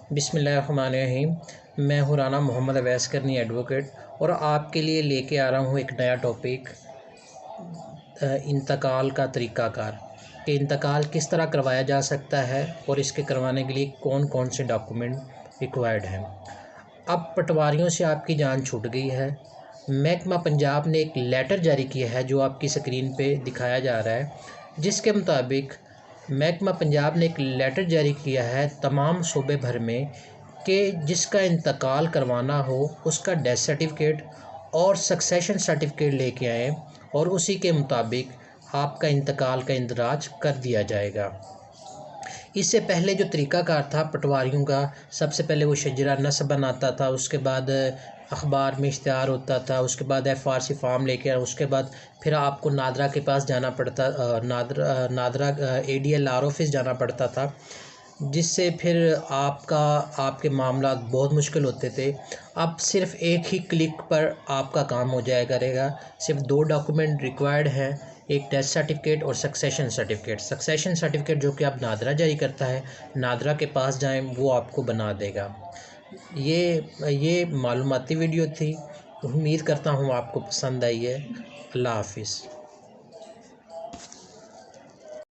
بسم اللہ الرحمن الرحیم۔ میں ہوں رانا محمد اویس کرنی ایڈوکیٹ، اور آپ کے لیے لے کے آ رہا ہوں ایک نیا ٹاپک، انتقال کا طریقہ کار، کہ انتقال کس طرح کروایا جا سکتا ہے اور اس کے کروانے کے لیے کون کون سے ڈاکومنٹ ریکوائرڈ ہیں۔ اب پٹواریوں سے آپ کی جان چھوٹ گئی ہے۔ محکمہ پنجاب نے ایک لیٹر جاری کیا ہے جو آپ کی سکرین پہ دکھایا جا رہا ہے، جس کے مطابق محکمہ پنجاب نے ایک لیٹر جاری کیا ہے تمام صوبے بھر میں کہ جس کا انتقال کروانا ہو اس کا ڈیتھ سرٹیفکیٹ اور سکسیشن سرٹیفکیٹ لے کے آئیں، اور اسی کے مطابق آپ کا انتقال کا اندراج کر دیا جائے گا۔ اس سے پہلے جو طریقہ کار تھا پٹواریوں کا، سب سے پہلے وہ شجرہ نسب بناتا تھا، اس کے بعد اخبار میں اشتہار ہوتا تھا، اس کے بعد FRC فارم لے کے، اس کے بعد پھر آپ کو نادرا کے پاس جانا پڑتا، نادرا ADLR آفس جانا پڑتا تھا، جس سے پھر آپ کے معاملات بہت مشکل ہوتے تھے۔ اب صرف ایک ہی کلک پر آپ کا کام ہو جایا کرے گا۔ صرف 2 ڈاکومنٹ ریکوائرڈ ہیں، ایک ڈیتھ سرٹیفکیٹ اور سکسیشن سرٹیفکیٹ۔ سکسیشن سرٹیفکیٹ جو کہ اب نادرا جاری کرتا ہے، نادرا کے پاس جائیں، وہ آپ کو بنا دے گا۔ یہ معلوماتی ویڈیو تھی، امید کرتا ہوں آپ کو پسند آئی ہے۔ اللہ حافظ۔